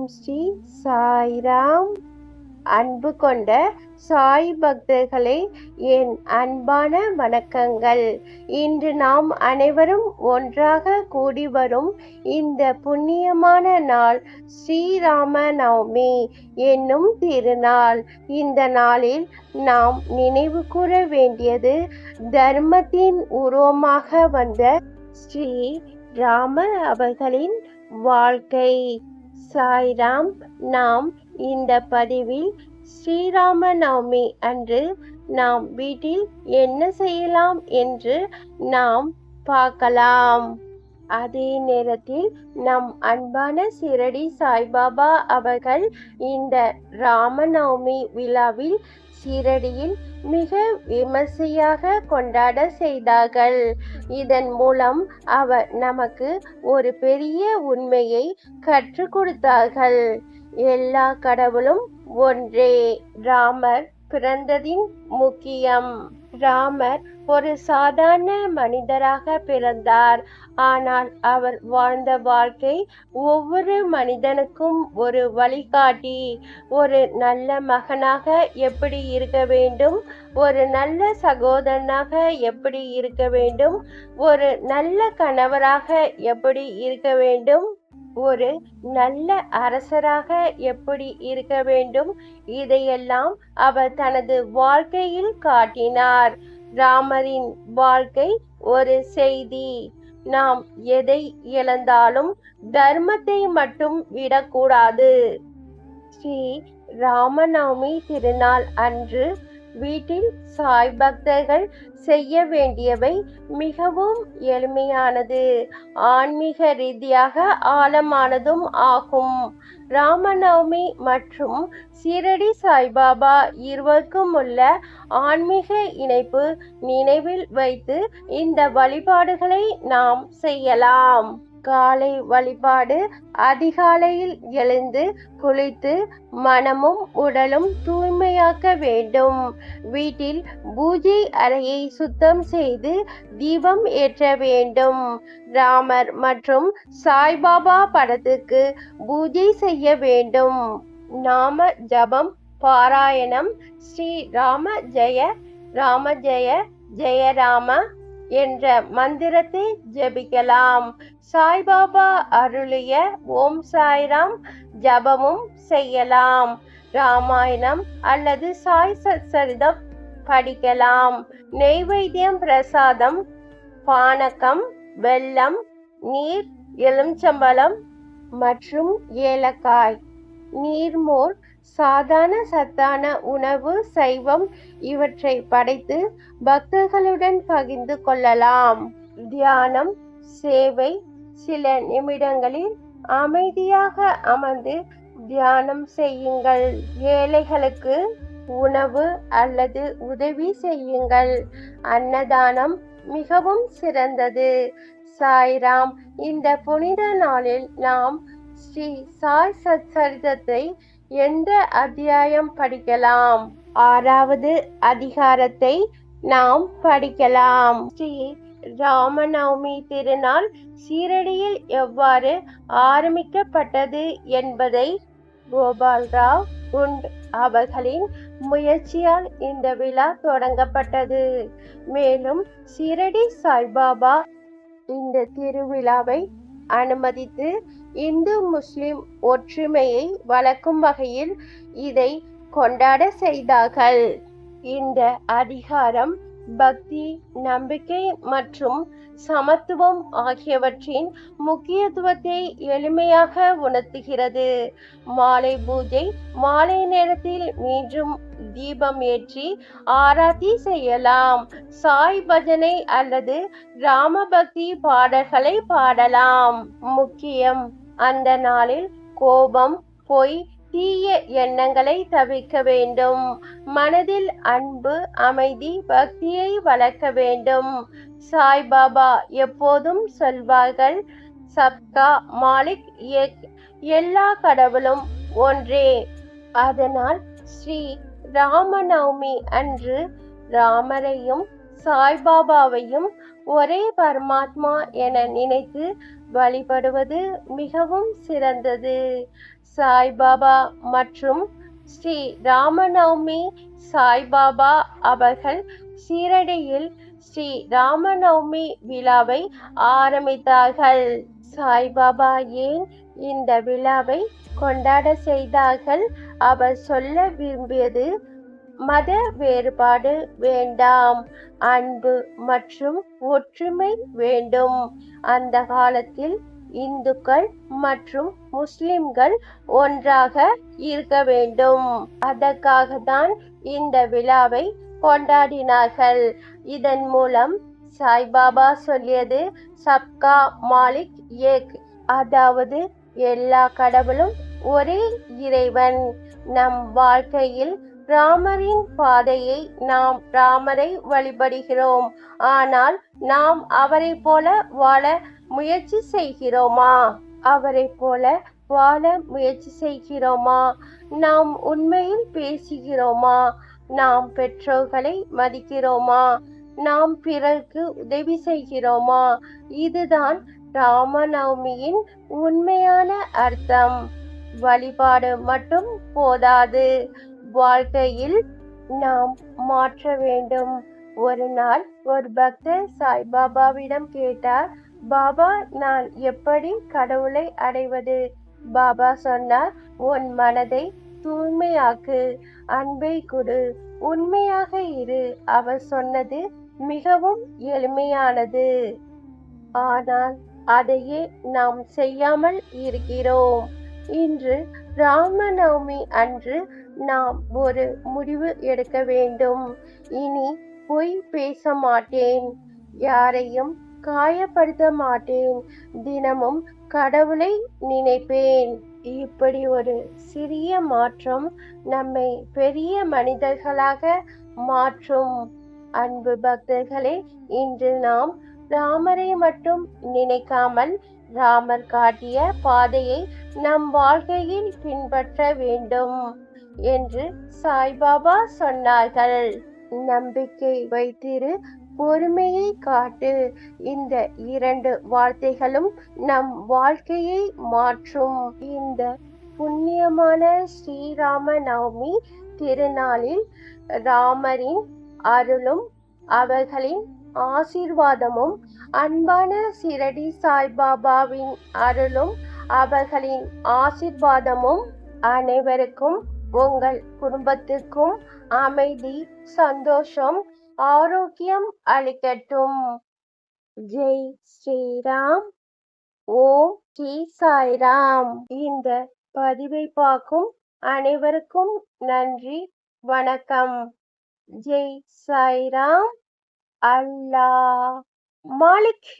ஓம் ஸ்ரீ சாய்ராம். அன்பு கொண்ட சாய் பக்தர்களே, என் அன்பான வணக்கங்கள். இன்று நாம் அனைவரும் ஒன்றாக கூடி வரும் இந்த புண்ணியமான நாள் ஸ்ரீராம நவமி என்னும் திருநாள். இந்த நாளில் நாம் நினைவு கூற வேண்டியது தர்மத்தின் உருவமாக வந்த ஸ்ரீ ராமர் அவர்களின் வாழ்க்கை. சாய்ராம். நாம் இந்த பதிவில் ஸ்ரீராம நவமி அன்று நாம் வீட்டில் என்ன செய்யலாம் என்று நாம் பார்க்கலாம். அதே நேரத்தில் நம் அன்பான சிரடி சாய்பாபா அவர்கள் இந்த ராமநவமி விழாவில் சீரடியில் மிக விமர்சையாக கொண்டாட செய்தார்கள். இதன் மூலம் அவர் நமக்கு ஒரு பெரிய உண்மையை கற்றுக் கொடுத்தார்கள். எல்லா கடவுளும் ஒன்றே. ராமர் பிறந்ததின் முக்கியம். ராமர் ஒரு சாதாரண மனிதராக பிறந்தார். ஆனால் அவர் வாழ்ந்த வாழ்க்கை ஒவ்வொரு மனிதனுக்கும் ஒரு வழிகாட்டி. ஒரு நல்ல மகனாக எப்படி இருக்க வேண்டும், ஒரு நல்ல சகோதரனாக எப்படி இருக்க வேண்டும், ஒரு நல்ல கணவராக எப்படி இருக்க வேண்டும், ஒரு நல்ல அரசராக எப்படி இருக்க வேண்டும், இதையெல்லாம் அவர் தனது வாழ்க்கையில் காட்டினார். ராமரின் வாழ்க்கை ஒரு செய்தி. நாம் எதை இழந்தாலும் தர்மத்தை மட்டும் விடக்கூடாது. ஸ்ரீ ராமநவமி திருநாள் அன்று வீட்டில் சாய் பக்தர்கள் செய்ய வேண்டியவை மிகவும் எளிமையானது, ஆன்மீக ரீதியாக ஆழமானதும் ஆகும். ராமநவமி மற்றும் சீரடி சாய்பாபா இருவருக்கும் உள்ள ஆன்மீக இணைப்பு நினைவில் வைத்து இந்த வழிபாடுகளை நாம் செய்யலாம். காலை வழிபாடு. அதிகாலையில் எழுந்து குளித்து மனமும் உடலும் தூய்மையாக்க வேண்டும். வீட்டில் பூஜை அறையை சுத்தம் செய்து தீபம் ஏற்ற வேண்டும். ராமர் மற்றும் சாய்பாபா படத்துக்கு பூஜை செய்ய வேண்டும். நாம ஜபம் பாராயணம். ஸ்ரீ ராம ஜெய ராம ஜெய ஜெய ராம என்ற மந்திரத்தை ஜபிக்கலாம். சாய்பாபா அருளிய ஓம் சாய்ராம் ஜபமும் செய்யலாம். ராமாயணம் அல்லது சாய் சச்சரிதம் படிக்கலாம். நெய்வேத்தியம் பிரசாதம் பானகம், வெல்லம், நீர், எலுமிச்சம்பழம் மற்றும் ஏலக்காய், நீர்மோர், சாதாரண சத்தான உணவு, சைவம் இவற்றை படைத்து பக்தர்களுடன் பகிர்ந்து கொள்ளலாம். தியானம் சேவை. சில நிமிடங்களில் அமைதியாக அமர்ந்து தியானம் செய்யுங்கள். ஏழைகளுக்கு உணவு அல்லது உதவி செய்யுங்கள். அன்னதானம் மிகவும் சிறந்தது. சாய்ராம். இந்த புனித நாளில் நாம் ஸ்ரீ சாய் சச்சரிதத்தை எந்த அத்தியாயம் படிக்கலாம்? 6வது அதிகாரத்தை நாம் படிக்கலாம். ஸ்ரீ ராமநவமி திருநாள் சீரடியில் எவ்வாறு ஆரம்பிக்கப்பட்டது என்பதை கோபால்ராவ் குண்ட் அவர்களின் முயற்சியால் இந்த விழா தொடங்கப்பட்டது. மேலும் சீரடி சாய்பாபா இந்த திருவிழாவை அனுமதித்து இந்து முஸ்லிம் ஒற்றுமையை வளர்க்கும் வகையில் இதை கொண்டாட செய்தார்கள். இந்த அதிகாரம் பக்தி, நம்பிக்கை மற்றும் சமத்துவம் ஆகியவற்றின் முக்கியத்துவத்தை எளிமையாக உணர்த்துகிறது. மாலை பூஜை. மாலை நேரத்தில் மீண்டும் தீபம் ஏற்றி ஆராத்தி செய்யலாம். சாய் பஜனை அல்லது ராமபக்தி பாடல்களை பாடலாம். முக்கியம். அந்த நாளில் கோபம், பொய், தீய எண்ணங்களை தவிர்க்க வேண்டும். மனதில் அன்பு, அமைதி, பக்தியை வளர்க்க வேண்டும். சாய்பாபா எப்போதும் சொல்வார்கள், சப்கா மாலிக் ஏக், எல்லா கடவுளும் ஒன்றே. அதனால் ஸ்ரீ ராமநவமி அன்று ராமரையும் சாய்பாபாவையும் ஒரே பரமாத்மா என நினைத்து வழிபடுவது மிகவும் சிறந்தது. சாய்பாபா மற்றும் ஸ்ரீ ராமநவமி சாய்பாபா அவர்கள் சீரடியில் ஸ்ரீ ராமநவமி விழாவை ஆரம்பித்தார்கள். சாய்பாபா ஏன் இந்த விழாவை கொண்டாட செய்தார்கள்? அவர் சொல்ல விரும்பியது மத வேறுபாடு வேண்டாம், அன்பு மற்றும் ஒற்றுமை வேண்டும். அந்த காலத்தில் இந்துக்கள் மற்றும் முஸ்லிம்கள் ஒன்றாக இருக்க வேண்டும். அதற்காக தான் இந்த விழாவை கொண்டாடினார்கள். இதன் மூலம் சாய்பாபா சொல்லியது சப்கா மாலிக் ஏக், அதாவது எல்லா கடவுளும் ஒரே இறைவன். நம் வாழ்க்கையில் ராமரின் பாதையை நாம் ராமரை வழிபடுகிறோம். ஆனால் நாம் அவரை போல வாழ முயற்சி செய்கிறோமா? அவரை போல வாழ முயற்சி செய்கிறோமா? நாம் உண்மையில் பேசுகிறோமா? நாம் பெற்றோர்களை மதிக்கிறோமா? நாம் பிறருக்கு உதவி செய்கிறோமா? இதுதான் ராமநவமியின் உண்மையான அர்த்தம். வழிபாடு மட்டும் போதாது, வாழ்க்கையில் நாம் மாற்ற வேண்டும். ஒரு நாள் ஒரு பக்தர் சாய்பாபாவிடம் கேட்டார், பாபா, நான் எப்படி கடவுளை அடைவது? பாபா சொன்னார், உன் மனதை தூய்மையாக்கு, அன்பை கொடு, உண்மையாக இரு. அவர் சொன்னது மிகவும் எளிமையானது, ஆனால் அதையே நாம் செய்யாமல் இருக்கிறோம். இன்று ராமநவமி அன்று நாம் ஒரு முடிவு எடுக்க வேண்டும். இனி பொய் பேச மாட்டேன், யாரையும் காயப்படுத்த மாட்டேன், தினமும் கடவுளை நினைப்பேன். இப்படி ஒரு சிறிய மாற்றம் நம்மை பெரிய மனிதர்களாக மாற்றும். அன்பு பக்தர்களே, இன்று நாம் ராமரை மட்டும் நினைக்காமல் ராமர் காட்டிய பாதையை நம் வாழ்க்கையில் பின்பற்ற வேண்டும் என்று சாய்பாபா சொன்னார்கள். நம்பிக்கை வைத்திரு, பொறுமையை காட்டு. இந்த 2 வார்த்தைகளும் நம் வாழ்க்கையை மாற்றும். இந்த புண்ணியமான ஸ்ரீராம நவமி திருநாளில் ராமரின் அருளும் அவர்களின் ஆசீர்வாதமும், அன்பான சிரடி சாய்பாபாவின் அருளும் அவர்களின் ஆசீர்வாதமும் அனைவருக்கும், உங்கள் குடும்பத்துக்கும் அமைதி, சந்தோஷம், ஆரோக்கியம் அளிக்கட்டும். ஜெய் ஸ்ரீராம். ஓம் ஸ்ரீ சாய்ராம். இந்த பதிவை பார்க்கும் அனைவருக்கும் நன்றி, வணக்கம். ஜெய் சாய்ராம். அல்லாஹ் மாலிக்.